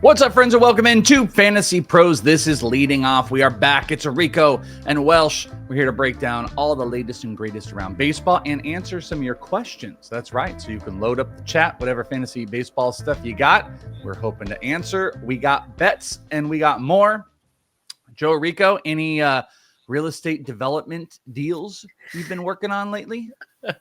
What's up, friends, and welcome into Fantasy Pros. This is Leading Off. We are back. It's Orrico and Welsh. We're here to break down all the latest and greatest around baseball and answer some of your questions. That's right. So you can load up the chat, whatever fantasy baseball stuff you got. We're hoping to answer. We got bets and we got more. Joe Orrico, any real estate development deals you've been working on lately? Yeah,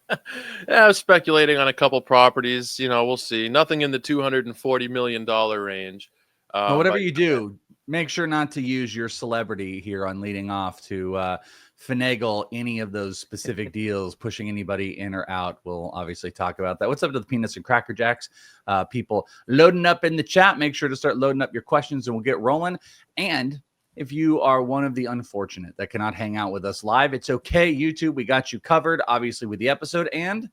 I was speculating on a couple properties. We'll see. Nothing in the $240 million range. Well, whatever you do, make sure not to use your celebrity here on Leading Off to finagle any of those specific deals, pushing anybody in or out. We'll obviously talk about that. What's up to the Peanuts and Cracker Jacks? People loading up in the chat. Make sure to start loading up your questions and we'll get rolling. And if you are one of the unfortunate that cannot hang out with us live, it's okay. YouTube, we got you covered, obviously, with the episode and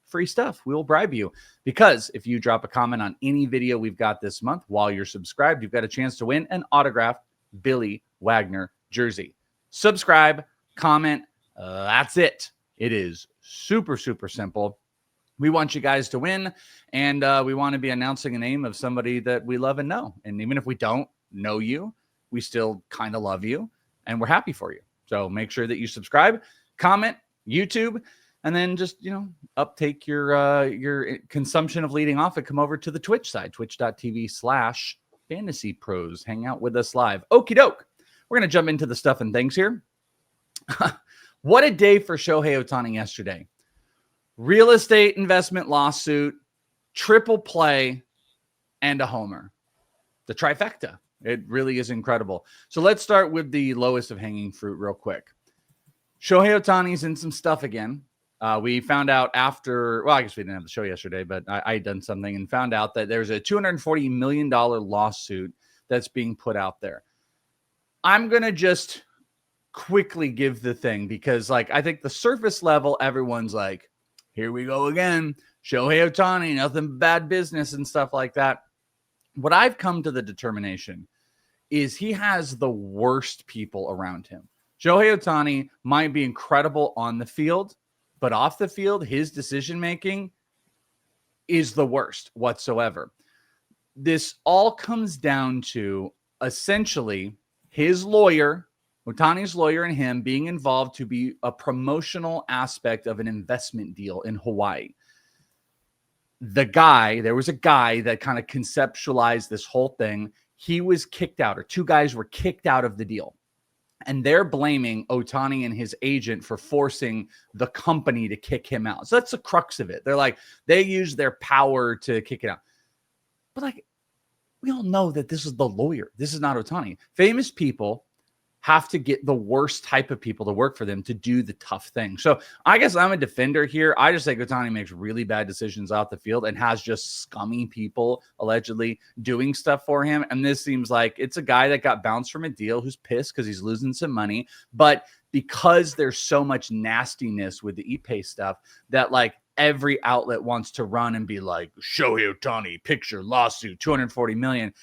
free stuff. We will bribe you because if you drop a comment on any video we've got this month while you're subscribed, you've got a chance to win an autographed Billy Wagner jersey. Subscribe, comment. That's it. It is super, super simple. We want you guys to win, and we want to be announcing a name of somebody that we love and know. And even if we don't know you, we still kind of love you, and we're happy for you. So make sure that you subscribe, comment, YouTube, and then just, uptake your consumption of Leading Off and come over to the Twitch side, twitch.tv/FantasyPros. Hang out with us live. Okie doke. We're going to jump into the stuff and things here. What a day for Shohei Ohtani yesterday. Real estate investment lawsuit, triple play, and a homer. The trifecta. It really is incredible. So let's start with the lowest of hanging fruit real quick. Shohei Ohtani's in some stuff again. We found out after, I guess we didn't have the show yesterday, but I had done something and found out that there's a $240 million lawsuit that's being put out there. I'm going to just quickly give the thing because, I think the surface level, everyone's like, here we go again. Shohei Ohtani, nothing but bad business and stuff like that. What I've come to the determination is he has the worst people around him. Shohei Ohtani might be incredible on the field, but off the field, his decision-making is the worst whatsoever. This all comes down to essentially his lawyer, Ohtani's lawyer, and him being involved to be a promotional aspect of an investment deal in Hawaii. There was a guy that kind of conceptualized this whole thing. He was kicked out, or two guys were kicked out of the deal. And they're blaming Ohtani and his agent for forcing the company to kick him out. So that's the crux of it. They're like, they use their power to kick it out. But we all know that this is the lawyer. This is not Ohtani. Famous people have to get the worst type of people to work for them to do the tough thing. So I guess I'm a defender here. I just think Ohtani makes really bad decisions out the field and has just scummy people allegedly doing stuff for him. And this seems like it's a guy that got bounced from a deal who's pissed because he's losing some money. But because there's so much nastiness with the Ippei stuff that every outlet wants to run and be like, Shohei Ohtani, picture, lawsuit, $240 million.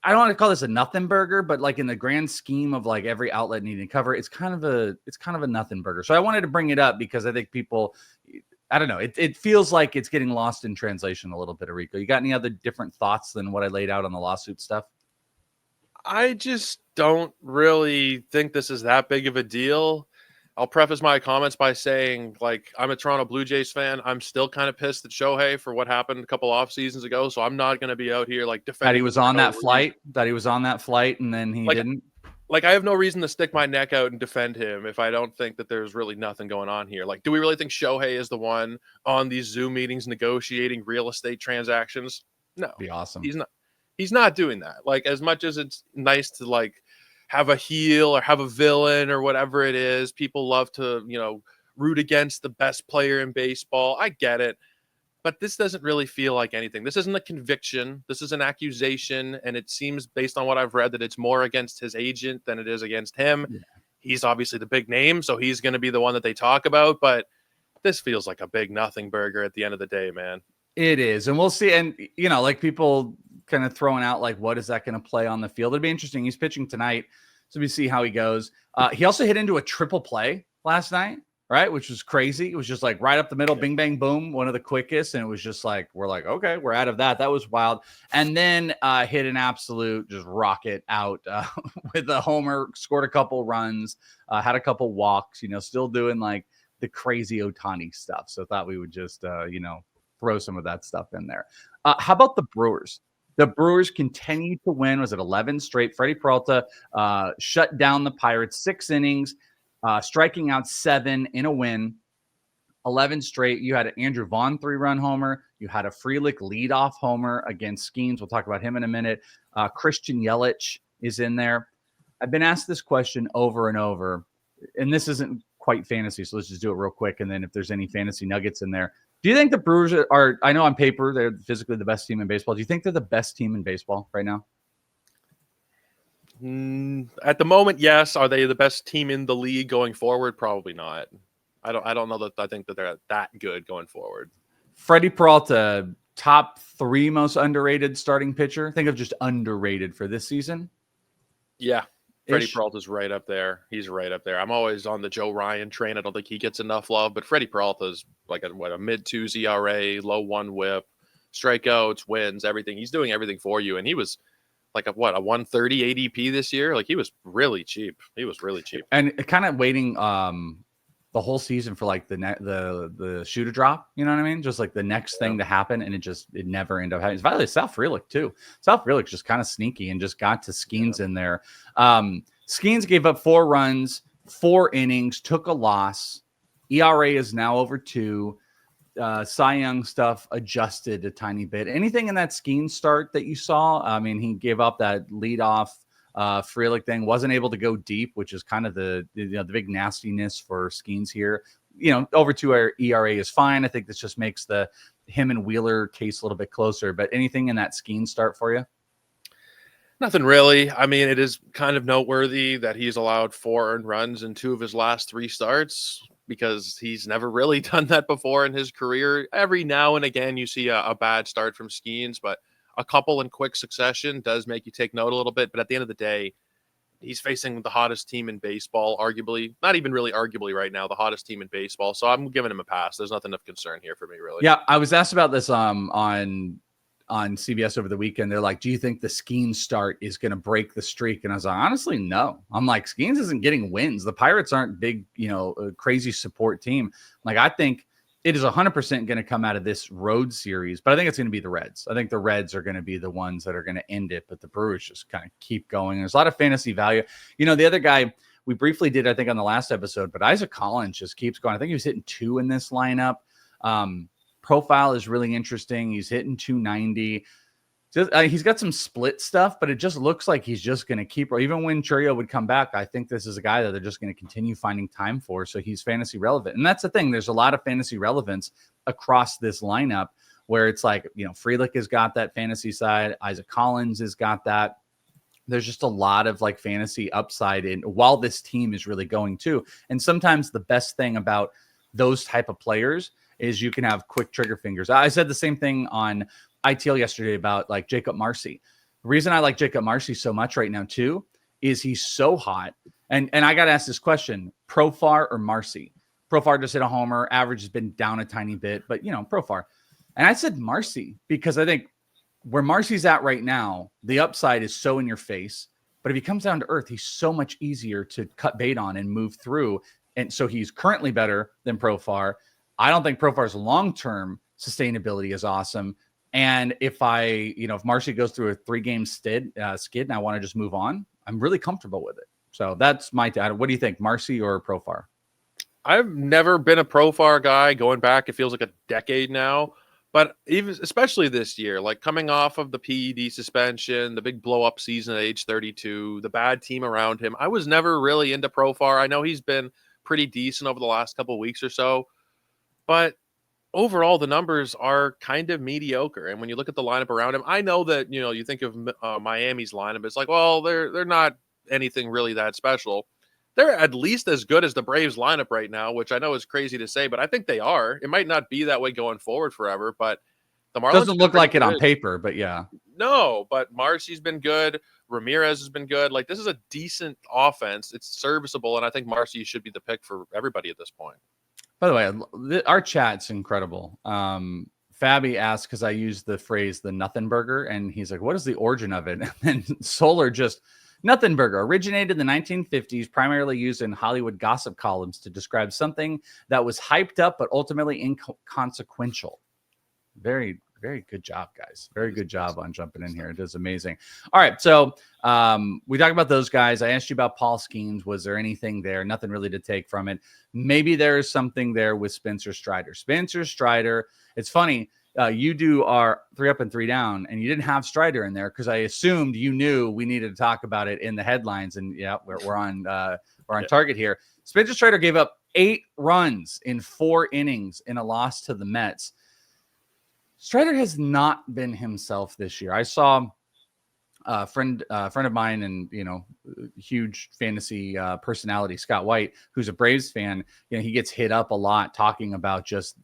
I don't want to call this a nothing burger, but in the grand scheme of every outlet needing to cover, it's kind of a nothing burger. So I wanted to bring it up because I think people, I don't know, it feels like it's getting lost in translation a little bit, Orrico. You got any other different thoughts than what I laid out on the lawsuit stuff? I just don't really think this is that big of a deal. I'll preface my comments by saying, I'm a Toronto Blue Jays fan. I'm still kind of pissed at Shohei for what happened a couple off seasons ago. So I'm not going to be out here defending. That he was on that flight. That he was on that flight, and then he didn't. I have no reason to stick my neck out and defend him if I don't think that there's really nothing going on here. Do we really think Shohei is the one on these Zoom meetings negotiating real estate transactions? No, be awesome. He's not doing that. As much as it's nice to have a heel or have a villain or whatever it is. People love to, root against the best player in baseball. I get it. But this doesn't really feel like anything. This isn't a conviction. This is an accusation. And it seems, based on what I've read, that it's more against his agent than it is against him. Yeah. He's obviously the big name, so he's going to be the one that they talk about. But this feels like a big nothing burger at the end of the day, man. It is. And we'll see. And, people kind of throwing out what is that going to play on the field? It'd be interesting. He's pitching tonight, so we see how he goes. He also hit into a triple play last night. right? Which was crazy. It was just like right up the middle, bing, bang, boom, one of the quickest. And it was just like, we're like, okay, we're out of that. That was wild. And then hit an absolute just rocket out with a homer, scored a couple runs, had a couple walks, still doing like the crazy Ohtani stuff. So thought we would just, throw some of that stuff in there. How about the Brewers? The Brewers continue to win. Was it 11 straight? Freddie Peralta shut down the Pirates 6 innings. Striking out 7 in a win, 11 straight. You had an Andrew Vaughn 3-run homer. You had a Frelick leadoff homer against Skeens. We'll talk about him in a minute. Christian Yelich is in there. I've been asked this question over and over, and this isn't quite fantasy, so let's just do it real quick. And then if there's any fantasy nuggets in there, do you think the Brewers are, I know on paper they're physically the best team in baseball. Do you think they're the best team in baseball right now? At the moment, yes. Are they the best team in the league going forward? Probably not. I don't know that I think that they're that good going forward. Freddie Peralta, top 3 most underrated starting pitcher. Think of just underrated for this season. Yeah. Freddie Peralta's right up there. He's right up there. I'm always on the Joe Ryan train. I don't think he gets enough love, but Freddie Peralta's like a mid-2s ERA, low 1 whip, strikeouts, wins, everything. He's doing everything for you, and he was like a 130 ADP this year. Like he was really cheap. And kind of waiting the whole season for like the shoe to drop. You know what I mean? Just like the next thing to happen, and it never ended up happening. It's probably Sal Frelick too. Sal Frelick's just kind of sneaky and just got to Skeens in there. Skeens gave up 4 runs, 4 innings, took a loss. ERA is now over 2. Cy Young stuff adjusted a tiny bit. Anything in that Skeens start that you saw? I mean, he gave up that leadoff Frelick thing, wasn't able to go deep, which is kind of the big nastiness for Skeens here. Over 2 ERA is fine. I think this just makes the him and Wheeler case a little bit closer. But anything in that Skeens start for you? Nothing really. I mean, it is kind of noteworthy that he's allowed 4 earned runs in 2 of his last 3 starts, because he's never really done that before in his career. Every now and again, you see a bad start from Skeens, but a couple in quick succession does make you take note a little bit. But at the end of the day, he's facing the hottest team in baseball, arguably, not even really arguably right now, the hottest team in baseball. So I'm giving him a pass. There's nothing of concern here for me, really. Yeah, I was asked about this on CBS over the weekend. They're like, do you think the Skeens start is going to break the streak? And I was like, honestly, no. I'm like, Skeens isn't getting wins. The Pirates aren't big, crazy support team. Like, I think it is 100% going to come out of this road series, but I think it's going to be the Reds. I think the Reds are going to be the ones that are going to end it, but the Brewers just kind of keep going. There's a lot of fantasy value. The other guy we briefly did, I think, on the last episode, but Isaac Collins just keeps going. I think he was hitting 2 in this lineup. Profile is really interesting. He's hitting 290. He's got some split stuff, but it just looks like he's just going to keep. Or even when Churio would come back, I think this is a guy that they're just going to continue finding time for. So he's fantasy relevant, and that's the thing. There's a lot of fantasy relevance across this lineup where it's like, Frelick has got that fantasy side. Isaac Collins has got that. There's just a lot of like fantasy upside in while this team is really going too. And sometimes the best thing about those type of players is you can have quick trigger fingers. I said the same thing on ITL yesterday about like Jacob Marcy. The reason I like Jacob Marcy so much right now too is he's so hot. And I got to ask this question: Profar or Marcy? Profar just hit a homer. Average has been down a tiny bit, but Profar. And I said Marcy because I think where Marcy's at right now, the upside is so in your face. But if he comes down to earth, he's so much easier to cut bait on and move through. And so he's currently better than Profar. I don't think Profar's long-term sustainability is awesome. And if if Marcy goes through a 3-game skid and I want to just move on, I'm really comfortable with it. So that's my what do you think, Marcy or Profar? I've never been a Profar guy going back. It feels like a decade now, but especially this year, like coming off of the PED suspension, the big blow up season at age 32, the bad team around him. I was never really into Profar. I know he's been pretty decent over the last couple of weeks or so, but overall, the numbers are kind of mediocre. And when you look at the lineup around him, I know that, you think of Miami's lineup, it's like, well, they're not anything really that special. They're at least as good as the Braves lineup right now, which I know is crazy to say, but I think they are. It might not be that way going forward forever, but the Marlins doesn't look like it on paper, but yeah. No, but Marcy's been good. Ramirez has been good. Like, this is a decent offense. It's serviceable, and I think Marcy should be the pick for everybody at this point. By the way, our chat's incredible. Fabi asked, because I used the phrase the nothing burger, and he's like, what is the origin of it? And Solar just, nothing burger originated in the 1950s, primarily used in Hollywood gossip columns to describe something that was hyped up but ultimately inconsequential. Very, very good job, guys. Very good job on jumping in here. It is amazing. All right, so we talked about those guys. I asked you about Paul Skeens. Was there anything there? Nothing really to take from it. Maybe there's something there with Spencer Strider. Spencer Strider, it's funny. You do our 3 up and 3 down, and you didn't have Strider in there because I assumed you knew we needed to talk about it in the headlines. And yeah, we're on target here. Spencer Strider gave up 8 runs in 4 innings in a loss to the Mets. Strider has not been himself this year. I saw a friend of mine and, huge fantasy personality, Scott White, who's a Braves fan. He gets hit up a lot talking about just,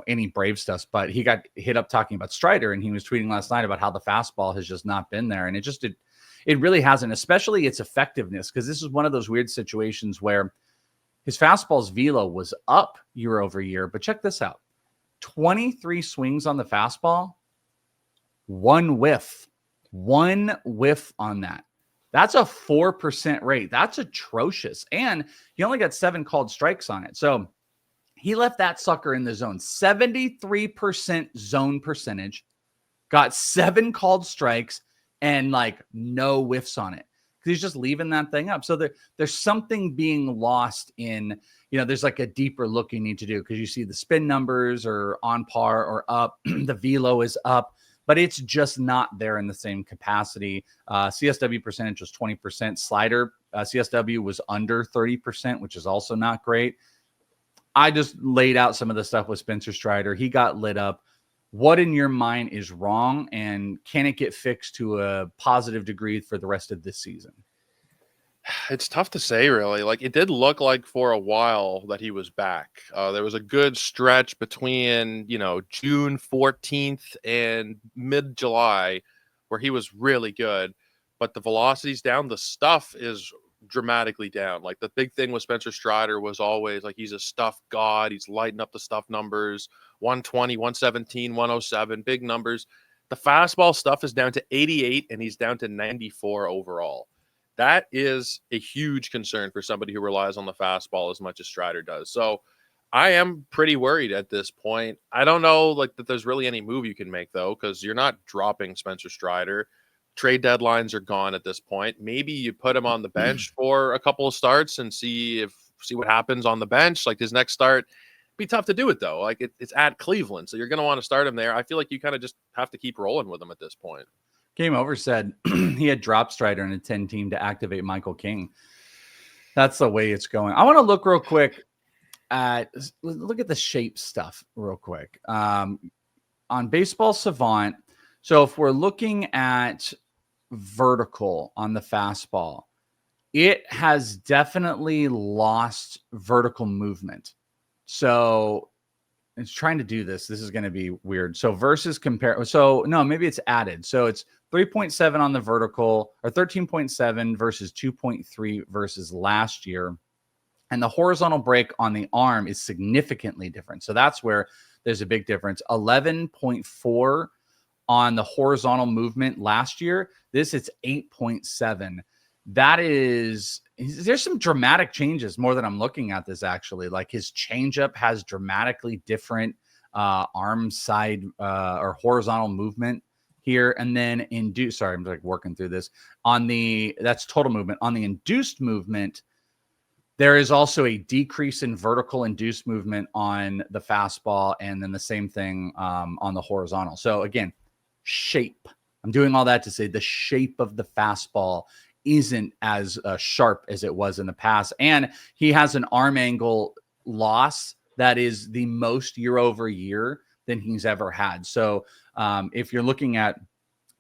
any Brave stuff, but he got hit up talking about Strider, and he was tweeting last night about how the fastball has just not been there. And it really hasn't, especially its effectiveness, because this is one of those weird situations where his fastball's velo was up year over year. But check this out. 23 swings on the fastball, 1 whiff on that. That's a 4% rate. That's atrocious. And he only got 7 called strikes on it. So he left that sucker in the zone. 73% zone percentage, got 7 called strikes, and no whiffs on it. He's just leaving that thing up. So there's something being lost in, there's a deeper look you need to do, because you see the spin numbers are on par or up. The velo is up, but it's just not there in the same capacity. CSW percentage was 20%. Slider CSW was under 30%, which is also not great. I just laid out some of the stuff with Spencer Strider. He got lit up. What in your mind is wrong, and can it get fixed to a positive degree for the rest of this season? It's tough to say, really. It did look like for a while that he was back. There was a good stretch between, June 14th and mid-July where he was really good, but the velocity's down. The stuff is dramatically down. The big thing with Spencer Strider was always he's a stuff god. He's lighting up the stuff numbers, 120, 117, 107, big numbers. The fastball stuff is down to 88, and he's down to 94 overall. That is a huge concern for somebody who relies on the fastball as much as Strider does. So I am pretty worried at this point. I don't know that there's really any move you can make, though, because you're not dropping Spencer Strider. Trade deadlines are gone at this point. Maybe you put him on the bench for a couple of starts and see what happens on the bench. His next start, be tough to do it though. It's at Cleveland, so you're going to want to start him there. I feel like you kind of just have to keep rolling with him at this point. Game Over said he had dropped Strider in a 10 team to activate Michael King. That's the way it's going. I want to look real quick look at the shape stuff real quick on Baseball Savant. So if we're looking at vertical on the fastball, it has definitely lost vertical movement. So it's trying to do this. This is going to be weird. So versus compare. So no, maybe it's added. So it's 3.7 on the vertical, or 13.7 versus 2.3 versus last year. And the horizontal break on the arm is significantly different. So that's where there's a big difference. 11.4 on the horizontal movement last year. This it's 8.7. There's some dramatic changes more than I'm looking at this actually. His changeup has dramatically different arm side or horizontal movement here. And then induced, sorry, I'm working through this. That's total movement. On the induced movement, there is also a decrease in vertical induced movement on the fastball, and then the same thing on the horizontal. So again, shape. I'm doing all that to say the shape of the fastball isn't as sharp as it was in the past. And he has an arm angle loss that is the most year over year than he's ever had. So if you're looking at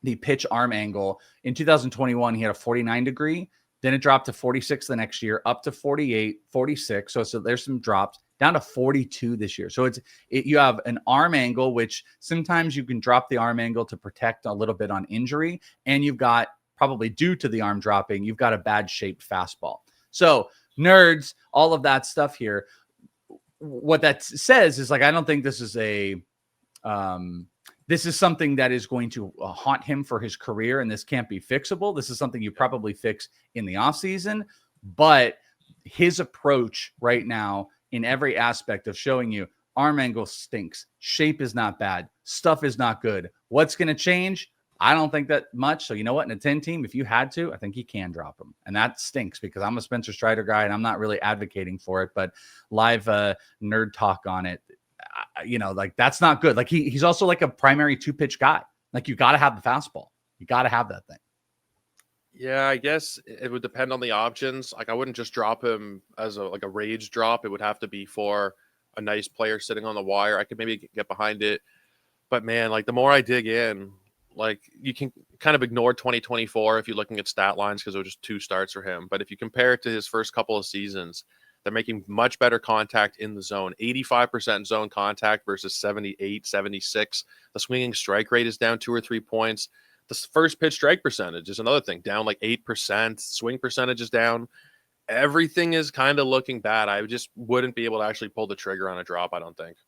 the pitch arm angle, in 2021, he had a 49 degree. Then it dropped to 46 the next year, up to 48, 46. So there's some drops, down to 42 this year. So you have an arm angle, which sometimes you can drop the arm angle to protect a little bit on injury. And you've got, probably due to the arm dropping, you've got a bad shaped fastball. So nerds, all of that stuff here. what that says is like, I don't think this is this is something that is going to haunt him for his career, and this can't be fixable. This is something you probably fix in the offseason, but his approach right now in every aspect of showing you arm angle stinks, shape is not bad, stuff is not good. What's going to change? I don't think that much. So you know what? In a 10 team, if you had to, I think you can drop him. And that stinks because I'm a Spencer Strider guy and I'm not really advocating for it, but live nerd talk on it, like that's not good. Like he's also like a primary 2-pitch guy. Like you got to have the fastball. You got to have that thing. Yeah, I guess it would depend on the options. Like I wouldn't just drop him as a rage drop. It would have to be for a nice player sitting on the wire. I could maybe get behind it. But man, like the more I dig in, like you can kind of ignore 2024 if you're looking at stat lines because it was just 2 starts for him. But if you compare it to his first couple of seasons, they're making much better contact in the zone, 85% zone contact versus 78, 76. The swinging strike rate is down 2 or 3 points. The first pitch strike percentage is another thing, down like 8%. Swing percentage is down. Everything is kind of looking bad. I just wouldn't be able to actually pull the trigger on a drop, I don't think.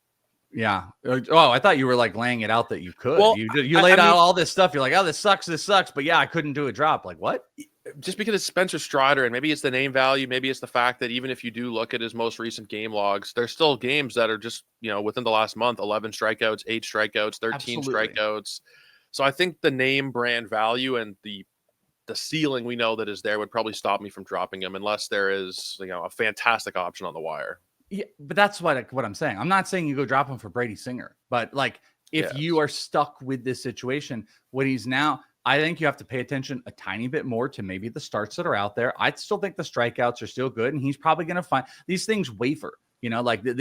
Yeah. Oh, I thought you were like laying it out that you could. Well, you laid out all this stuff. You're like, oh, this sucks. But yeah, I couldn't do a drop. Like what? Just because it's Spencer Strider, and maybe it's the name value, maybe it's the fact that even if you do look at his most recent game logs, there's still games that are just, within the last month, 11 strikeouts, 8 strikeouts, 13 Absolutely. strikeouts. So I think the name brand value and the ceiling we know that is there would probably stop me from dropping him unless there is, a fantastic option on the wire. Yeah, but that's what I'm saying. I'm not saying you go drop him for Brady Singer, but like if you are stuck with this situation, what he's now, I think you have to pay attention a tiny bit more to maybe the starts that are out there. I still think the strikeouts are still good, and he's probably going to find these things waver. Like the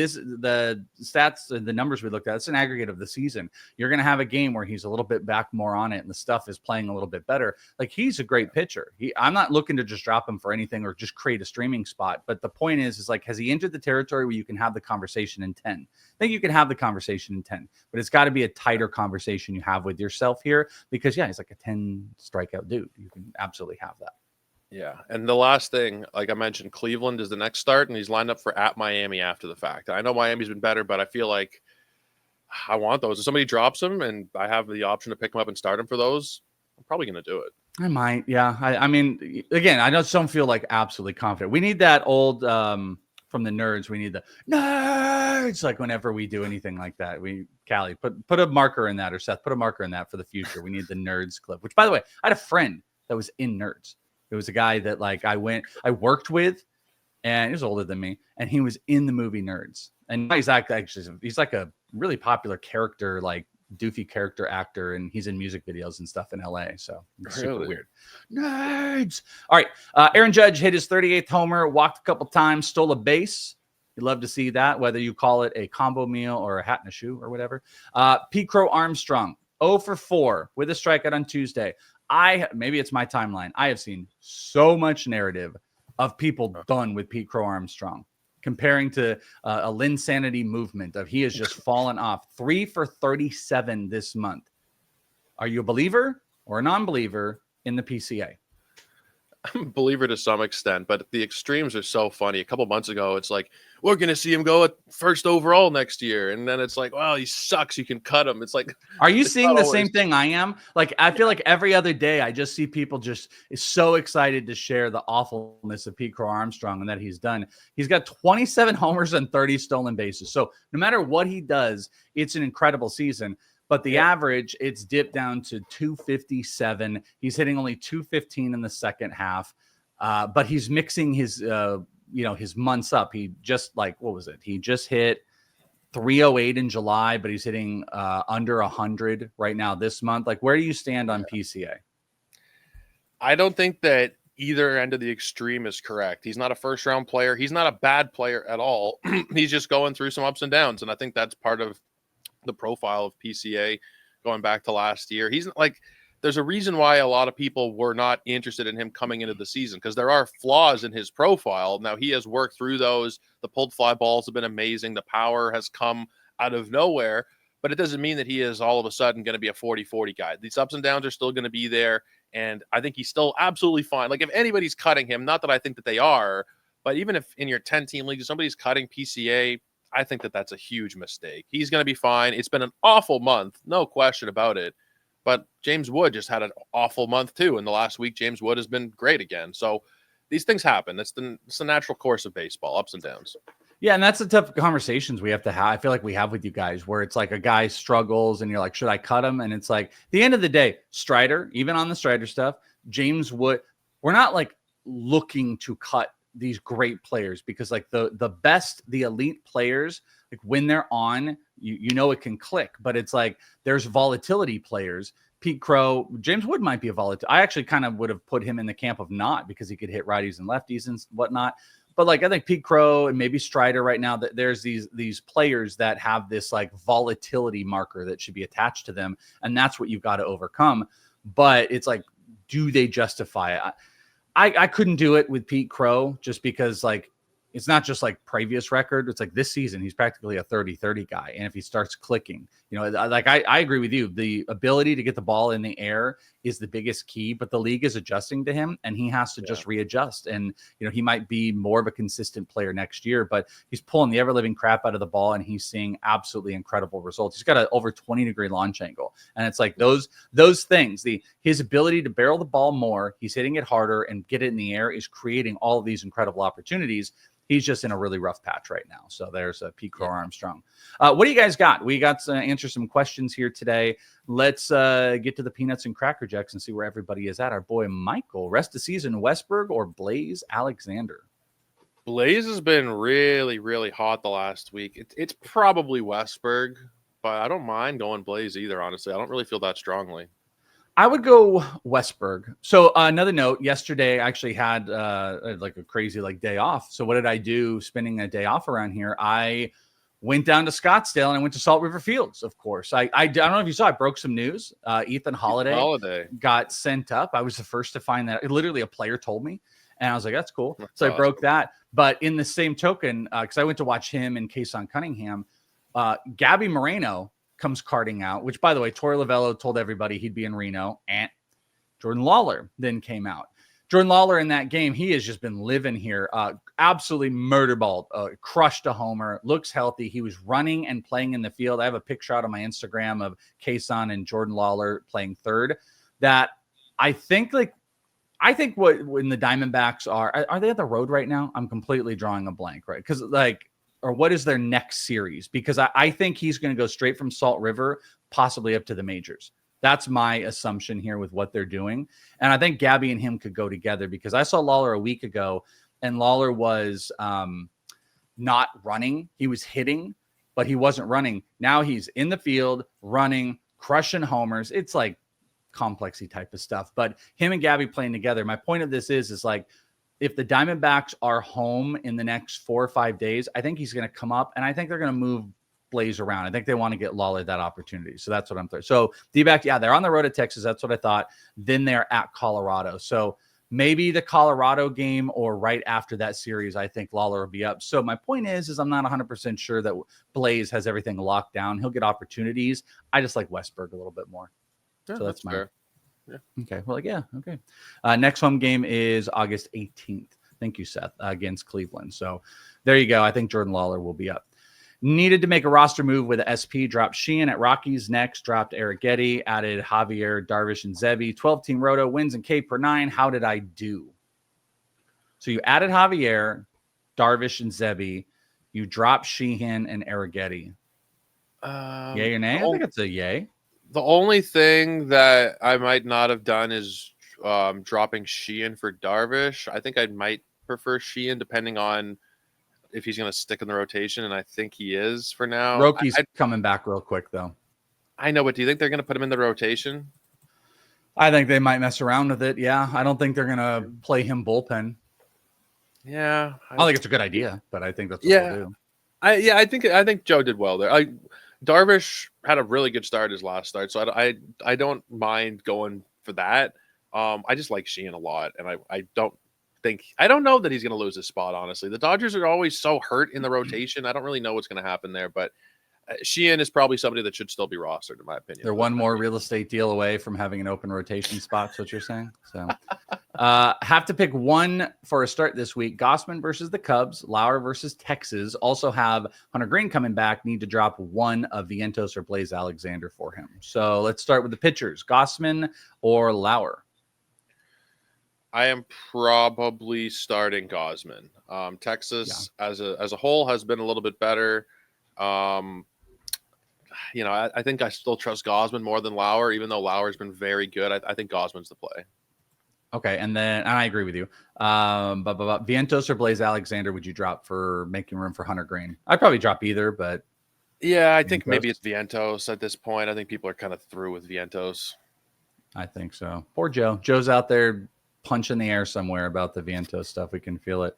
stats, the numbers we looked at, it's an aggregate of the season. You're going to have a game where he's a little bit back more on it and the stuff is playing a little bit better. Like he's a great pitcher. I'm not looking to just drop him for anything or just create a streaming spot. But the point is like, has he entered the territory where you can have the conversation in 10? I think you can have the conversation in 10, but it's got to be a tighter conversation you have with yourself here because he's like a 10 strikeout dude. You can absolutely have that. Yeah. And the last thing, like I mentioned, Cleveland is the next start, and he's lined up for at Miami after the fact. I know Miami's been better, but I feel like I want those. If somebody drops him and I have the option to pick him up and start him for those, I'm probably going to do it. I might. Yeah. I mean, again, I just don't feel like absolutely confident. We need that old, from the nerds, we need the nerds. Like whenever we do anything like that, Callie, put a marker in that, or Seth, put a marker in that for the future. We need the nerds clip, which by the way, I had a friend that was in Nerds. It was a guy that like I worked with, and he was older than me, and he was in the movie Nerds. And he's like a really popular character, like doofy character actor, and he's in music videos and stuff in LA. So it's super weird. Nerds. All right. Aaron Judge hit his 38th homer, walked a couple times, stole a base. You'd love to see that, whether you call it a combo meal or a hat and a shoe or whatever. Crow-Armstrong, 0 for 4 with a strikeout on Tuesday. Maybe it's my timeline. I have seen so much narrative of people done with Pete Crow-Armstrong, comparing to a Linsanity movement of he has just fallen off. 3 for 37 this month. Are you a believer or a non-believer in the PCA? I'm a believer to some extent, but the extremes are so funny. A couple months ago, it's like, we're going to see him go at first overall next year. And then it's like, well, he sucks. You can cut him. It's like, are you seeing the same thing I am? Like, I feel like every other day I just see people just is so excited to share the awfulness of Pete Crow-Armstrong and that he's done. He's got 27 homers and 30 stolen bases. So no matter what he does, it's an incredible season. But the average, it's dipped down to 257. He's hitting only 215 in the second half. But he's mixing his, his months up. He just what was it? He just hit 308 in July, but he's hitting under 100 right now this month. Like, where do you stand on PCA? I don't think that either end of the extreme is correct. He's not a first round player. He's not a bad player at all. He's just going through some ups and downs. And I think that's part of the profile of PCA going back to last year. He's like, there's a reason why a lot of people were not interested in him coming into the season, because there are flaws in his profile. Now he has worked through those. The pulled fly balls have been amazing. The power has come out of nowhere, but it doesn't mean that he is all of a sudden going to be a 40-40 guy. These ups and downs are still going to be there. And I think he's still absolutely fine. Like if anybody's cutting him, not that I think that they are, but even if in your 10-team league, somebody's cutting PCA, I think that that's a huge mistake. He's going to be fine. It's been an awful month, no question about it. But James Wood just had an awful month too. In the last week, James Wood has been great again. So these things happen. It's the natural course of baseball, ups and downs. Yeah, and that's the tough conversations we have to have. I feel like we have with you guys where it's like a guy struggles and you're like, should I cut him? And it's like, at the end of the day, Strider, even on the Strider stuff, James Wood, we're not like looking to cut these great players because like the best, the elite players, like when they're on, you know it can click, but it's like there's volatility players. Pete Crow, James Wood might be a volatile. I actually kind of would have put him in the camp of not because he could hit righties and lefties and whatnot. But like I think Pete Crow and maybe Strider right now, that there's these players that have this like volatility marker that should be attached to them, and that's what you've got to overcome. But it's like, do they justify it? I couldn't do it with Pete Crow just because like it's not just like previous record. It's like this season, he's practically a 30-30 guy. And if he starts clicking, you know, like I agree with you. The ability to get the ball in the air is the biggest key, but the league is adjusting to him and he has to just readjust. And, you know, he might be more of a consistent player next year, but he's pulling the ever living crap out of the ball and he's seeing absolutely incredible results. He's got an over 20-degree launch angle. And it's like those things, his ability to barrel the ball more, he's hitting it harder and get it in the air is creating all of these incredible opportunities. He's just in a really rough patch right now. So there's a Pete Crow-Armstrong. What do you guys got? We got to answer some questions here today. Let's get to the peanuts and cracker jacks and see where everybody is at. Our boy Michael, rest of season, Westberg or Blaze Alexander? Blaze has been really, really hot the last week. It's probably Westberg, but I don't mind going Blaze either, honestly. I don't really feel that strongly. I would go Westberg. So another note, yesterday I actually had like a crazy like day off. So what did I do spending a day off around here? I went down to Scottsdale and I went to Salt River Fields, of course. I don't know if you saw, I broke some news. Ethan Holiday got sent up. I was the first to find that. Literally a player told me. And I was like, that's cool. So I broke that. But in the same token, because I went to watch him and Kason Cunningham, Gabby Moreno comes karting out, which, by the way, Torey Lovello told everybody he'd be in Reno, and Jordan Lawler then came out. Jordan Lawler in that game, he has just been living here. Absolutely murderballed, crushed a homer, looks healthy. He was running and playing in the field. I have a picture out on my Instagram of Kason and Jordan Lawler playing third. That I think what when the Diamondbacks are they at the road right now? I'm completely drawing a blank, right? Because or what is their next series? Because I think he's going to go straight from Salt River, possibly up to the majors. That's my assumption here with what they're doing. And I think Gabby and him could go together because I saw Lawler a week ago and Lawler was not running. He was hitting, but he wasn't running. Now he's in the field, running, crushing homers. It's like complexy type of stuff. But him and Gabby playing together, my point of this is like, if the Diamondbacks are home in the next 4 or 5 days, I think he's going to come up, and I think they're going to move Blaze around. I think they want to get Lawler that opportunity. So that's what I'm thinking. So D-back, yeah, they're on the road at Texas. That's what I thought. Then they're at Colorado. So maybe the Colorado game or right after that series, I think Lawler will be up. So my point is I'm not 100% sure that Blaze has everything locked down. He'll get opportunities. I just like Westberg a little bit more. Yeah, so that's my fair. Yeah. Okay. Well, yeah. Okay. Next home game is August 18th. Thank you, Seth, against Cleveland. So there you go. I think Jordan Lawler will be up. Needed to make a roster move with SP. Dropped Sheehan at Rockies. Next, dropped Eric Getty. Added Javier, Darvish, and Zebi. 12-team roto, wins and K per 9. How did I do? So you added Javier, Darvish, and Zebi. You dropped Sheehan and Eric Getty. Yay or nay? I think it's a yay. The only thing that I might not have done is dropping Sheehan for Darvish. I think I might prefer Sheehan depending on if he's going to stick in the rotation, and I think he is for now. Roki's coming back real quick, though. I know, but do you think they're going to put him in the rotation? I think they might mess around with it, yeah. I don't think they're going to play him bullpen. Yeah. I don't think it's a good idea, but I think that's what they'll do. I think Joe did well there. Darvish had a really good start his last start, so I don't mind going for that. I just like Sheehan a lot, and I don't know that he's going to lose his spot, honestly. The Dodgers are always so hurt in the rotation. I don't really know what's going to happen there, but Sheehan is probably somebody that should still be rostered, in my opinion. They're one more real estate deal away from having an open rotation spot, is what you're saying. So Have to pick one for a start this week. Gossman versus the Cubs, Lauer versus Texas. Also have Hunter Green coming back. Need to drop one of Vientos or Blaze Alexander for him. So let's start with the pitchers. Gossman or Lauer? I am probably starting Gossman. Texas as a whole has been a little bit better. I think I still trust Gossman more than Lauer, even though Lauer's been very good. I think Gossman's the play. Okay, and I agree with you. But Vientos or Blaze Alexander would you drop for making room for Hunter Green? I'd probably drop either, but yeah, I think maybe it's Vientos at this point. I think people are kind of through with Vientos. I think so. Poor Joe. Joe's out there punching the air somewhere about the Vientos stuff. We can feel it.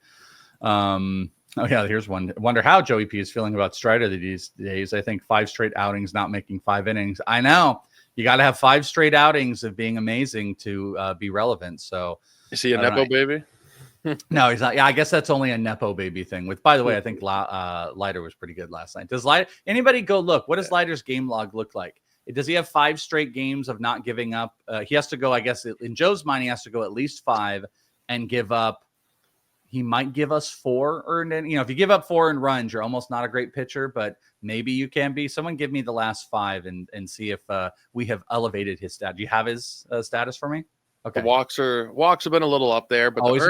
Here's one. Wonder how Joey P is feeling about Strider these days. I think 5 straight outings, not making 5 innings. I know. You got to have 5 straight outings of being amazing to be relevant. So, is he a Nepo baby? No, he's not. Yeah, I guess that's only a Nepo baby thing. By the way, I think Leiter was pretty good last night. Does anybody go look? What does Leiter's game log look like? Does he have 5 straight games of not giving up? He has to go, I guess, in Joe's mind, he has to go at least 5 and give up. He might give us 4 earned. If you give up 4 earned runs, you're almost not a great pitcher, but maybe you can be. Someone give me the last 5 and see if we have elevated his stat. Do you have his status for me? Okay. The walks have been a little up there, but Always the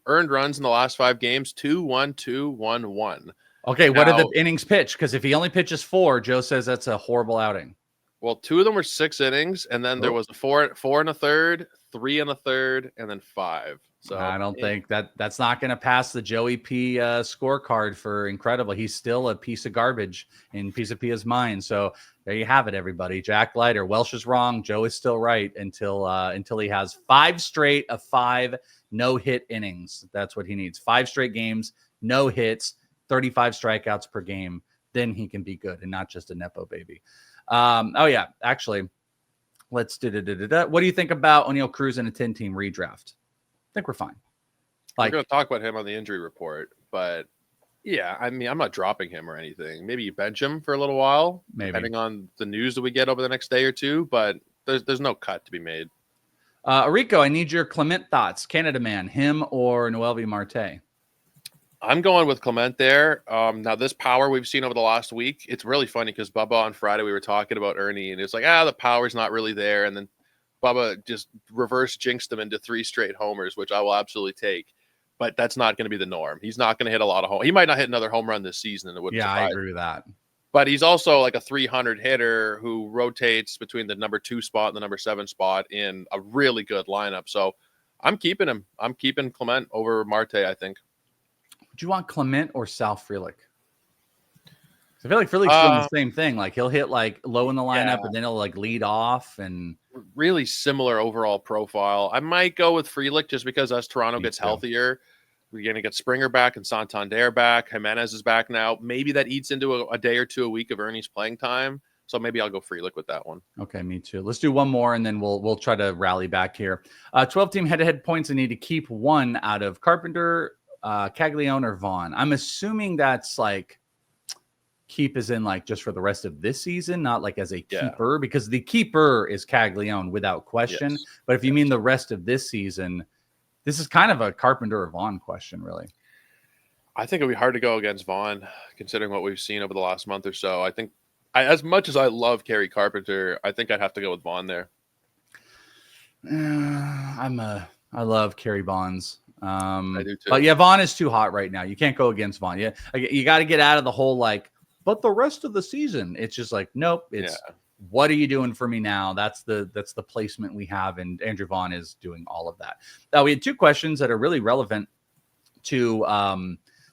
earned runs in the last 5 games, 2-1, 2-1, 1. Okay, what are the innings pitched? Because if he only pitches 4, Joe says that's a horrible outing. Well, 2 of them were 6 innings, and then there was a 4 and a third, 3 and a third, and then 5. So I don't think that's not going to pass the Joey P scorecard for incredible. He's still a piece of garbage in Piece of Pia's mind. So there you have it, everybody. Jack Leiter. Welsh is wrong. Joe is still right until he has 5 straight of 5 no-hit innings. That's what he needs. 5 straight games, no hits, 35 strikeouts per game. Then he can be good and not just a Nepo baby. Actually, let's do. What do you think about O'Neill Cruz in a 10-team redraft? I think we're fine. We're going to talk about him on the injury report, but yeah, I mean, I'm not dropping him or anything. Maybe you bench him for a little while, depending on the news that we get over the next day or two, but there's no cut to be made. Orrico, I need your Clement thoughts. Canada man, him or Noelvi Marte? I'm going with Clement there. Now, this power we've seen over the last week, it's really funny because Bubba on Friday, we were talking about Ernie, and it's like, the power's not really there. And then Bubba just reverse jinxed him into 3 straight homers, which I will absolutely take. But that's not going to be the norm. He's not going to hit a lot of home. He might not hit another home run this season. And it wouldn't surprise I agree with that. But he's also like a 300 hitter who rotates between the number 2 spot and the number 7 spot in a really good lineup. So I'm keeping him. I'm keeping Clement over Marte, I think. Would you want Clement or Sal Frelick? I feel like Frelick's doing the same thing. Like he'll hit like low in the lineup and then he'll like lead off and really similar overall profile. I might go with Frelick just because as Toronto gets healthier, we're going to get Springer back and Santander back. Jimenez is back now. Maybe that eats into a day or two a week of Ernie's playing time. So maybe I'll go Frelick with that one. Okay, me too. Let's do one more and then we'll try to rally back here. 12-team head-to-head points. I need to keep one out of Carpenter, Caglione, or Vaughn. I'm assuming that's like keep is in like just for the rest of this season, not like as a keeper, because the keeper is Caglione without question. Yes. But if you mean the rest of this season, this is kind of a Carpenter or Vaughn question, really. I think it'd be hard to go against Vaughn, considering what we've seen over the last month or so. I think as much as I love Kerry Carpenter, I think I'd have to go with Vaughn there. I love Kerry Bonds. I do too. But yeah, Vaughn is too hot right now. You can't go against Vaughn. Yeah, you got to get out of the whole like, but the rest of the season, it's just like, nope. It's what are you doing for me now? That's the placement we have, and Andrew Vaughn is doing all of that. Now we had 2 questions that are really relevant to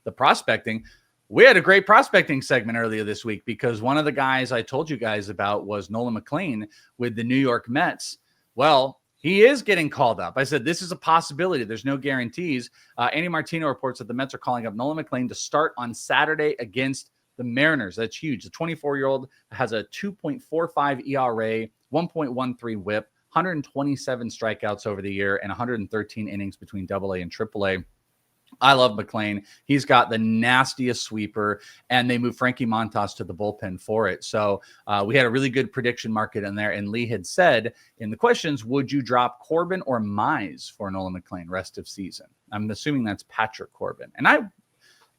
the prospecting. We had a great prospecting segment earlier this week because one of the guys I told you guys about was Nolan McLean with the New York Mets. Well, he is getting called up. I said, this is a possibility. There's no guarantees. Andy Martino reports that the Mets are calling up Nolan McLean to start on Saturday against the Mariners. That's huge. The 24-year-old has a 2.45 ERA, 1.13 whip, 127 strikeouts over the year, and 113 innings between AA and AAA. I love McLean. He's got the nastiest sweeper, and they moved Frankie Montas to the bullpen for it. So we had a really good prediction market in there. And Lee had said in the questions, would you drop Corbin or Mize for Nolan McLean rest of season? I'm assuming that's Patrick Corbin. And I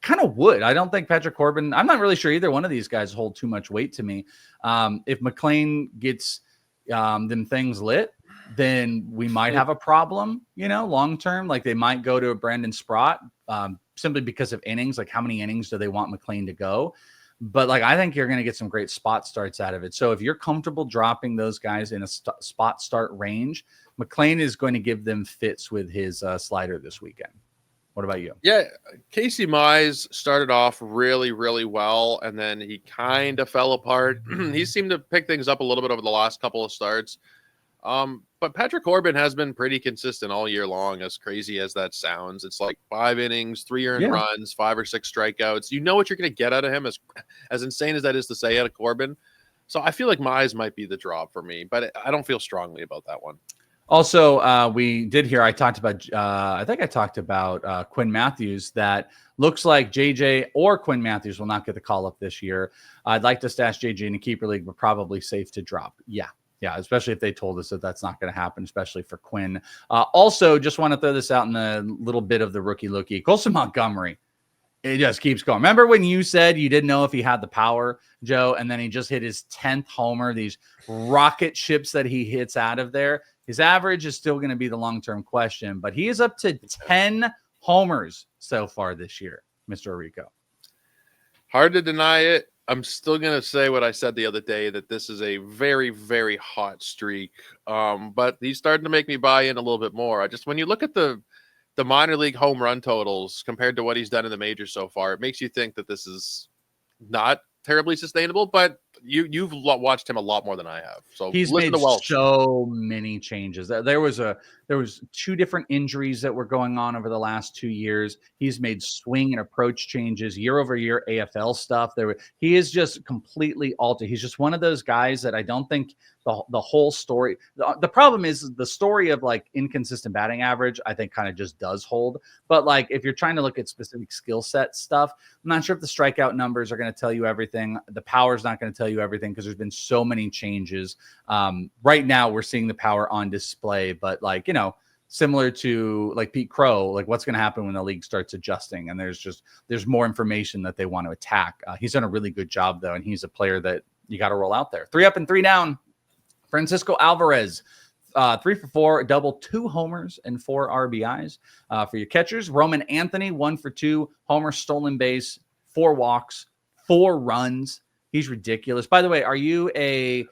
kind of would. I don't think Patrick Corbin, I'm not really sure either one of these guys hold too much weight to me. If McLean gets them things lit, then we might have a problem, long term. Like they might go to a Brandon Sprott simply because of innings. Like how many innings do they want McLean to go? But like I think you're going to get some great spot starts out of it. So if you're comfortable dropping those guys in a spot start range, McLean is going to give them fits with his slider this weekend. What about you? Yeah, Casey Mize started off really, really well, and then he kind of fell apart. He seemed to pick things up a little bit over the last couple of starts. But Patrick Corbin has been pretty consistent all year long, as crazy as that sounds. It's like 5 innings, 3 earned runs, 5 or 6 strikeouts. You know what you're going to get out of him, as insane as that is to say, out of Corbin. So I feel like Mize might be the drop for me, but I don't feel strongly about that one. Also, we did hear, I think I talked about Quinn Matthews, that looks like JJ or Quinn Matthews will not get the call up this year. I'd like to stash JJ in a keeper league, but probably safe to drop. Yeah, especially if they told us that that's not going to happen, especially for Quinn. Also, just want to throw this out in a little bit of the rookie Lookie. Colson Montgomery, it just keeps going. Remember when you said you didn't know if he had the power, Joe, and then he just hit his 10th homer, these rocket ships that he hits out of there? His average is still going to be the long-term question, but he is up to 10 homers so far this year, Mr. Orrico. Hard to deny it. I'm still going to say what I said the other day, that this is a very, very hot streak. But he's starting to make me buy in a little bit more. When you look at the minor league home run totals compared to what he's done in the majors so far, it makes you think that this is not terribly sustainable, but you've watched him a lot more than I have. So he's made so many changes. There was 2 different injuries that were going on over the last 2 years. He's made swing and approach changes, year over year AFL stuff. He is just completely altered. He's just one of those guys that I don't think the whole story. The problem is the story of like inconsistent batting average, I think kind of just does hold. But like if you're trying to look at specific skill set stuff, I'm not sure if the strikeout numbers are going to tell you everything. The power is not going to tell you everything because there's been so many changes. Right now we're seeing the power on display, but like, similar to like Pete Crow, like what's going to happen when the league starts adjusting and there's more information that they want to attack. He's done a really good job though. And he's a player that you got to roll out there. 3 up and 3 down. Francisco Alvarez, 3 for 4, double, 2 homers and 4 RBIs. For your catchers, Roman Anthony, 1 for 2, homer, stolen base, 4 walks, 4 runs. He's ridiculous. By the way, are you a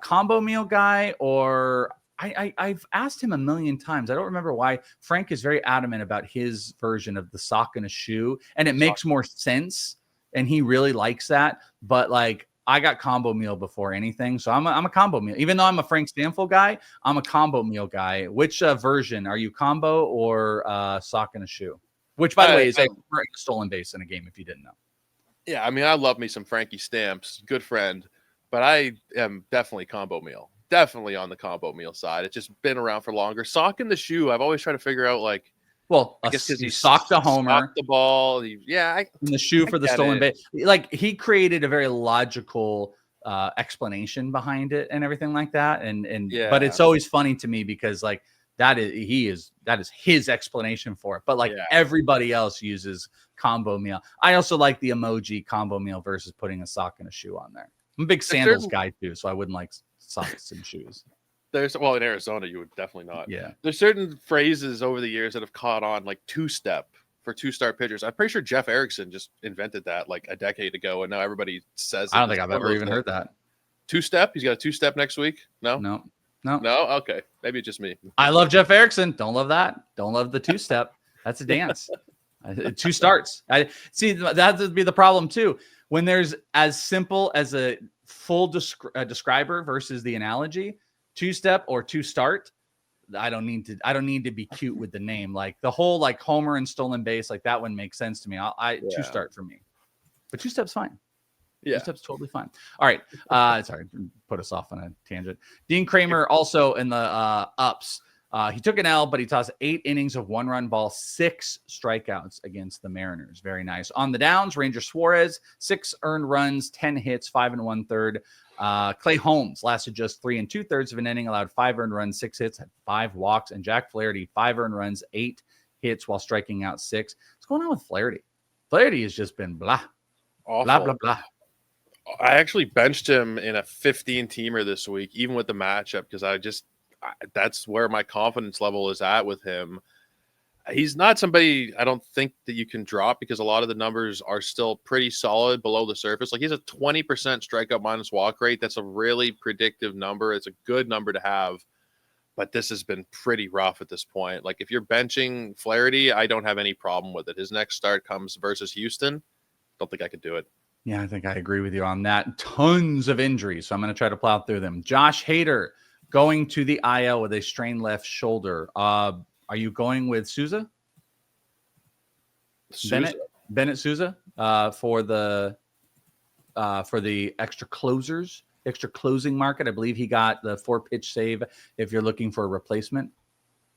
combo meal guy, or I've asked him a million times. I don't remember why. Frank is very adamant about his version of the sock and a shoe, and it makes more sense, and he really likes that. But like, I got combo meal before anything, so I'm a combo meal. Even though I'm a Frank Stanfield guy, I'm a combo meal guy. Which version are you, combo or sock and a shoe? Which, by the way, is a stolen base in a game, if you didn't know. Yeah, I mean, I love me some Frankie Stamps, good friend, but I am definitely combo meal. Definitely on the combo meal side. It's just been around for longer. Sock and the shoe, I've always tried to figure out, like, well, I guess because he socked the homer, socked the ball. And the shoe for the stolen base. Like, he created a very logical explanation behind it and everything like that. But it's always funny to me because like that is his explanation for it. But like everybody else uses combo meal. I also like the emoji combo meal versus putting a sock and a shoe on there. I'm a big sandals guy too, so I wouldn't like socks and shoes. In Arizona, you would definitely not. Yeah. There's certain phrases over the years that have caught on, like 2-step for 2-star pitchers. I'm pretty sure Jeff Erickson just invented that like a decade ago, and now everybody says I don't think I've ever even heard that. 2-step? He's got a 2-step next week? No? No. Okay. Maybe it's just me. I love Jeff Erickson. Don't love that. Don't love the 2-step. That's a dance. 2 starts. I see that would be the problem too. When there's as simple as a full describer versus the analogy, 2-step or 2-start, I don't need to be cute with the name. Like the whole like homer and stolen base, like that one makes sense to me. 2-start for me, but 2-step's fine. Yeah, 2-step's totally fine. All right. Sorry, put us off on a tangent. Dean Kremer also in the ups. He took an L, but he tossed 8 innings of 1-run ball, 6 strikeouts against the Mariners. Very nice. On the downs, Ranger Suarez, 6 earned runs, 10 hits, 5 1/3. Clay Holmes lasted just 3 2/3 of an inning, allowed 5 earned runs, 6 hits, had 5 walks, and Jack Flaherty, 5 earned runs, 8 hits while striking out 6. What's going on with Flaherty? Flaherty has just been blah, Awful. blah, blah, blah. I actually benched him in a 15-teamer this week, even with the matchup, because that's where my confidence level is at with him. He's not somebody I don't think that you can drop because a lot of the numbers are still pretty solid below the surface. Like, he's a 20% strikeout minus walk rate. That's a really predictive number. It's a good number to have, but this has been pretty rough at this point. Like, if you're benching Flaherty, I don't have any problem with it. His next start comes versus Houston. Don't think I could do it. Yeah, I think I agree with you on that. Tons of injuries, so I'm going to try to plow through them. Josh Hader going to the IL with a strained left shoulder. Are you going with Souza? Bennett Souza for the extra closing market. I believe he got the 4-pitch save if you're looking for a replacement.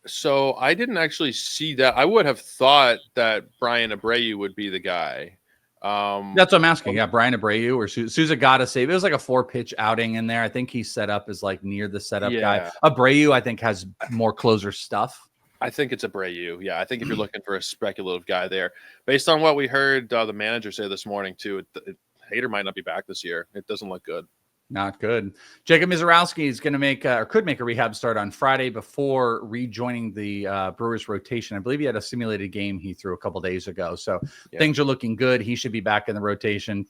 So I didn't actually see that. I would have thought that Brian Abreu would be the guy. That's what I'm asking. Yeah, Brian Abreu or Souza got a save. It was like a 4-pitch outing in there. I think he's set up as like near the setup guy. Abreu, I think, has more closer stuff. I think it's Abreu. Yeah, I think if you're looking for a speculative guy there, based on what we heard the manager say this morning too, Hader might not be back this year. It doesn't look good. Not good. Jacob Mizorowski is going to make or could make a rehab start on Friday before rejoining the Brewers rotation. I believe he had a simulated game he threw a couple days ago. So things are looking good. He should be back in the rotation.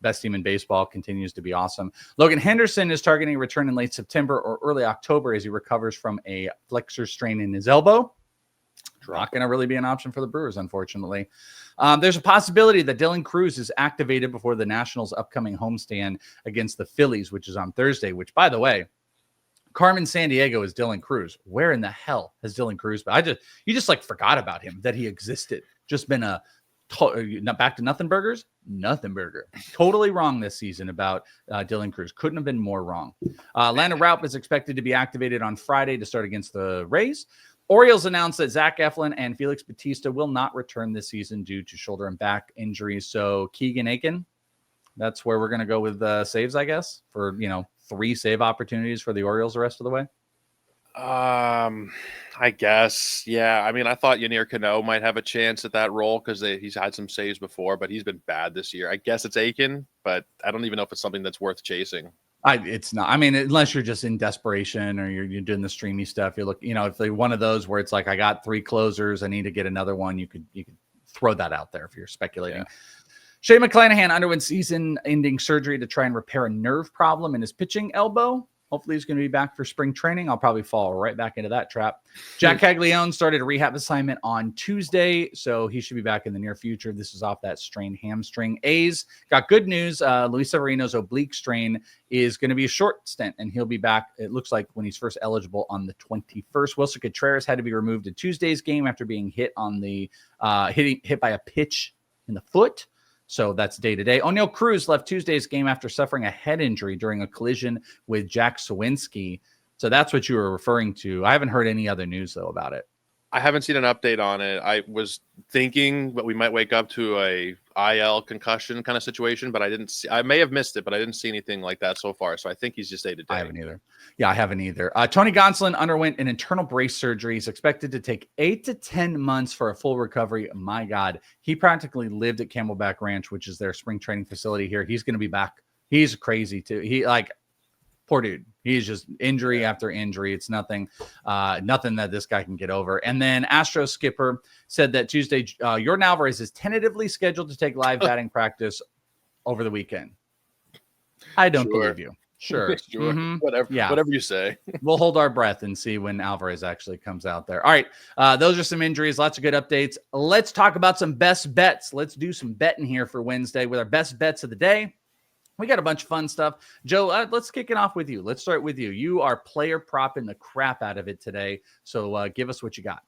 Best team in baseball, continues to be awesome. Logan Henderson is targeting a return in late September or early October as he recovers from a flexor strain in his elbow. Not going to really be an option for the Brewers, unfortunately. There's a possibility that Dylan Cruz is activated before the Nationals' upcoming homestand against the Phillies, which is on Thursday, which, by the way, Carmen Sandiego is Dylan Cruz. Where in the hell has Dylan Cruz been? You just like forgot about him, that he existed. Just been back to nothing burger. Totally wrong this season about Dylan Cruz. Couldn't have been more wrong. Lana Raup is expected to be activated on Friday to start against the Rays. Orioles announced that Zach Eflin and Felix Bautista will not return this season due to shoulder and back injuries. So Keegan Aiken, that's where we're going to go with saves, I guess, for 3 save opportunities for the Orioles the rest of the way. I guess, yeah. I mean, I thought Yennier Cano might have a chance at that role because he's had some saves before, but he's been bad this year. I guess it's Aiken, but I don't even know if it's something that's worth chasing. It's not. I mean, unless you're just in desperation or you're doing the streamy stuff, you look. If they're one of those where it's like I got 3 closers, I need to get another one. You could throw that out there if you're speculating. Yeah. Shea McClanahan underwent season-ending surgery to try and repair a nerve problem in his pitching elbow. Hopefully he's going to be back for spring training. I'll probably fall right back into that trap. Jack Caglione started a rehab assignment on Tuesday, so he should be back in the near future. This is off that strained hamstring. A's got good news. Luis Severino's oblique strain is going to be a short stint, and he'll be back, it looks like, when he's first eligible on the 21st. Wilson Contreras had to be removed in Tuesday's game after being hit on the hit by a pitch in the foot. So that's day-to-day. O'Neal Cruz left Tuesday's game after suffering a head injury during a collision with Jack Sawinski. So that's what you were referring to. I haven't heard any other news, though, about it. I haven't seen an update on it. I was thinking that we might wake up to a IL concussion kind of situation, but I didn't see. I may have missed it, but I didn't see anything like that so far. So I think he's just day-to-day. I haven't either. Yeah, I haven't either. Tony Gonsolin underwent an internal brace surgery. He's expected to take 8 to 10 months for a full recovery. My God, he practically lived at Camelback Ranch, which is their spring training facility here. He's going to be back. He's crazy too. Poor dude. He's just injury after injury. It's nothing that this guy can get over. And then Astros skipper said that Tuesday, Yordan Alvarez is tentatively scheduled to take live batting practice over the weekend. I don't believe you. Sure. Sure. Mm-hmm. Whatever you say. We'll hold our breath and see when Alvarez actually comes out there. All right. Those are some injuries. Lots of good updates. Let's talk about some best bets. Let's do some betting here for Wednesday with our best bets of the day. We got a bunch of fun stuff. Joe, let's kick it off with you. Let's start with you. You are player propping the crap out of it today. So give us what you got.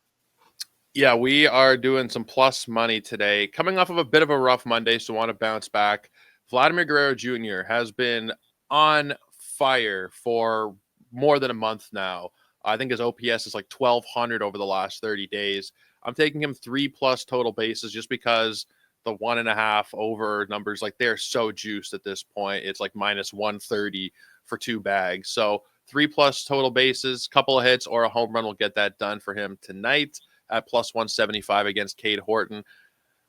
Yeah, we are doing some plus money today. Coming off of a bit of a rough Monday, so want to bounce back. Vladimir Guerrero Jr. has been on fire for more than a month now. I think his OPS is like 1,200 over the last 30 days. I'm taking him 3+ total bases just because the 1.5 over numbers, like they're so juiced at this point. It's like -130 for 2 bags. So 3+ total bases, couple of hits or a home run will get that done for him tonight at +175 against Cade Horton.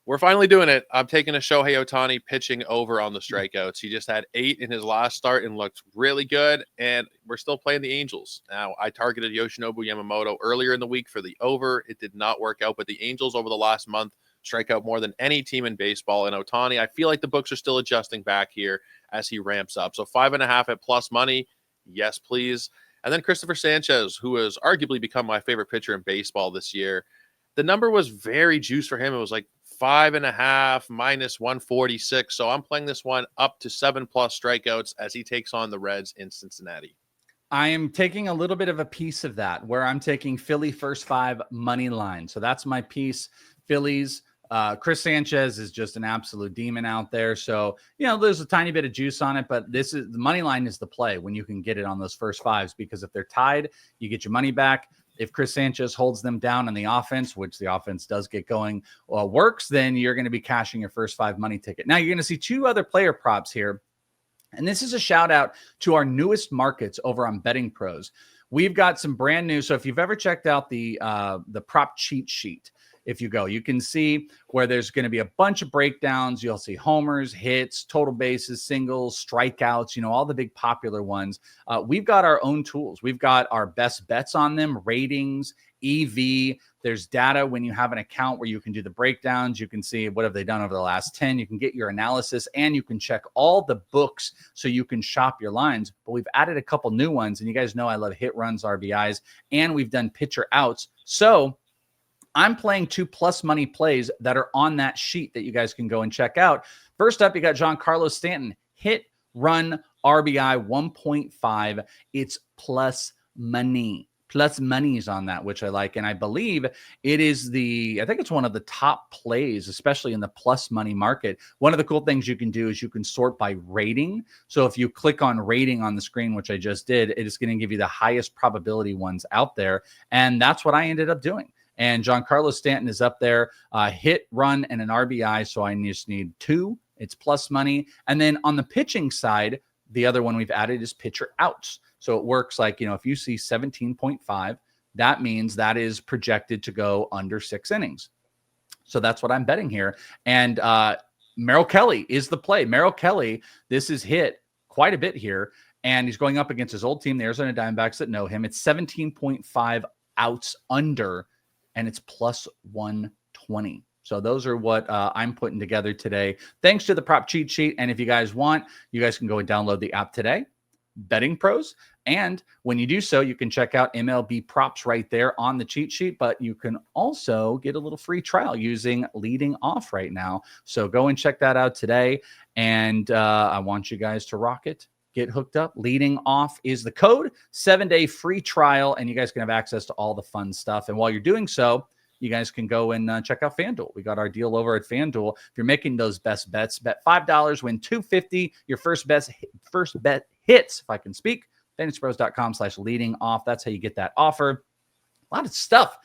We're finally doing it. I'm taking a Shohei Ohtani pitching over on the strikeouts. He just had 8 in his last start and looked really good, and we're still playing the Angels. Now, I targeted Yoshinobu Yamamoto earlier in the week for the over. It did not work out, but the Angels over the last month strike out more than any team in baseball. And Ohtani, I feel like the books are still adjusting back here as he ramps up. So 5.5 at plus money. Yes, please. And then Christopher Sanchez, who has arguably become my favorite pitcher in baseball this year. The number was very juiced for him. It was like 5.5 -146. So I'm playing this one up to 7+ strikeouts as he takes on the Reds in Cincinnati. I am taking a little bit of a piece of that where I'm taking Philly first 5 money line. So that's my piece. Phillies. Chris Sanchez is just an absolute demon out there. So, there's a tiny bit of juice on it, but the money line is the play when you can get it on those first 5s, because if they're tied, you get your money back. If Chris Sanchez holds them down in the offense, which the offense does get going, works, then you're going to be cashing your first 5 money ticket. Now you're going to see 2 other player props here. And this is a shout out to our newest markets over on Betting Pros. We've got some brand new. So if you've ever checked out the prop cheat sheet, if you go, you can see where there's going to be a bunch of breakdowns. You'll see homers, hits, total bases, singles, strikeouts, all the big popular ones. We've got our own tools. We've got our best bets on them, ratings, EV. There's data when you have an account where you can do the breakdowns. You can see what have they done over the last 10. You can get your analysis and you can check all the books so you can shop your lines. But we've added a couple new ones, and you guys know I love hit runs, RBIs, and we've done pitcher outs. So I'm playing 2+ money plays that are on that sheet that you guys can go and check out. First up, you got Giancarlo Stanton, hit, run, RBI 1.5. It's plus money. Plus money's on that, which I like. And I believe it is I think it's one of the top plays, especially in the plus money market. One of the cool things you can do is you can sort by rating. So if you click on rating on the screen, which I just did, it is going to give you the highest probability ones out there. And that's what I ended up doing. And Giancarlo Stanton is up there, hit, run, and an RBI. So I just need 2. It's plus money. And then on the pitching side, the other one we've added is pitcher outs. So it works like, if you see 17.5, that means that is projected to go under 6 innings. So that's what I'm betting here. And Merrill Kelly is the play. Merrill Kelly, this is hit quite a bit here. And he's going up against his old team, the Arizona Diamondbacks, that know him. It's 17.5 outs under, and it's plus 120. So those are what I'm putting together today, thanks to the prop cheat sheet. And if you guys want, you guys can go and download the app today, Betting Pros. And when you do so, you can check out MLB props right there on the cheat sheet, but you can also get a little free trial using Leading Off right now. So go and check that out today. And I want you guys to rock it. Get hooked up. Leading Off is the code, 7-day free trial, and you guys can have access to all the fun stuff. And while you're doing so, you guys can go and check out FanDuel. We got our deal over at FanDuel. If you're making those best bets, bet $5, win $250. Your first bet hits, if I can speak, FantasyPros.com/leading off. That's how you get that offer. A lot of stuff.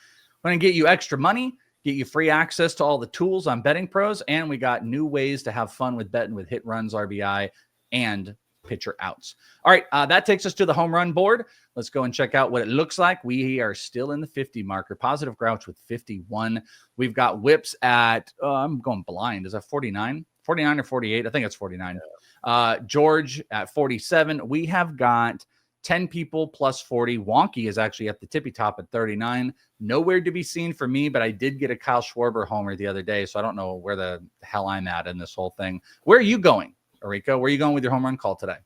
We're going to get you extra money, get you free access to all the tools on Betting Pros, and we got new ways to have fun with betting with hit runs, RBI, and pitcher outs. All right, that takes us to the home run board. Let's go and check out what it looks like. We are still in the 50 marker. Positive Grouch with 51. We've got whips at, I'm going blind. Is that 49? 49 or 48? I think it's 49. George at 47. We have got 10 people plus 40. Wonky is actually at the tippy top at 39. Nowhere to be seen for me, but I did get a Kyle Schwarber homer the other day, so I don't know where the hell I'm at in this whole thing. Where are you going, Orrico? Where are you going with your home run call today?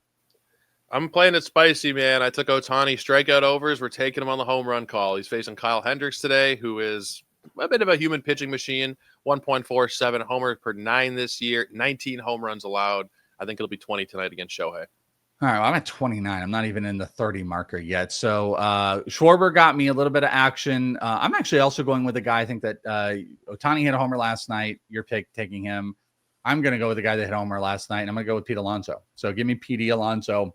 I'm playing it spicy, man. I took Ohtani strikeout overs. We're taking him on the home run call. He's facing Kyle Hendricks today, who is a bit of a human pitching machine. 1.47 homers per 9 this year. 19 home runs allowed. I think it'll be 20 tonight against Shohei. All right, well, I'm at 29. I'm not even in the 30 marker yet. So Schwarber got me a little bit of action. I'm actually also going with a guy. I think that Ohtani hit a homer last night. You're taking him. I'm going to go with the guy that hit a homer last night, and I'm going to go with Pete Alonso. So give me Pete Alonso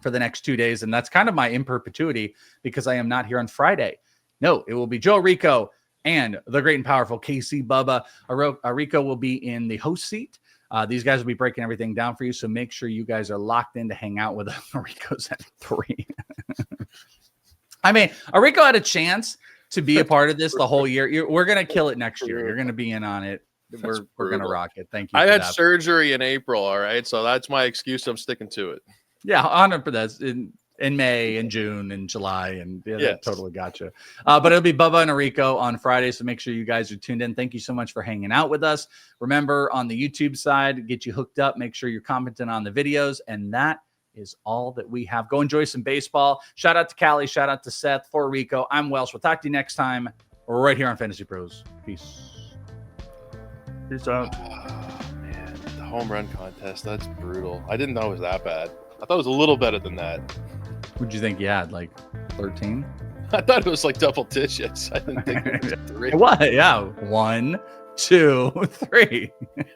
for the next 2 days. And that's kind of my in perpetuity because I am not here on Friday. No, it will be Joe Orrico and the great and powerful KC Bubba. Orrico will be in the host seat. These guys will be breaking everything down for you. So make sure you guys are locked in to hang out with Orrico's at 3. I mean, Orrico had a chance to be a part of this the whole year. We're going to kill it next year. You're going to be in on it. We're going to rock it. Thank you. I had surgery in April. All right. So that's my excuse. I'm sticking to it. Yeah. Honor for that in May and June and July. And yes. Totally gotcha. But it'll be Bubba and Orrico on Friday. So make sure you guys are tuned in. Thank you so much for hanging out with us. Remember, on the YouTube side, get you hooked up. Make sure you're commenting on the videos. And that is all that we have. Go enjoy some baseball. Shout out to Callie. Shout out to Seth. For Orrico, I'm Welsh. We'll talk to you next time right here on Fantasy Pros. Peace. Peace out. Oh, man, the home run contest, that's brutal. I didn't know it was that bad. I thought it was a little better than that. What'd you think you had, like 13? I thought it was like double digits. I didn't think it was 3. What? Yeah. 1, 2, 3.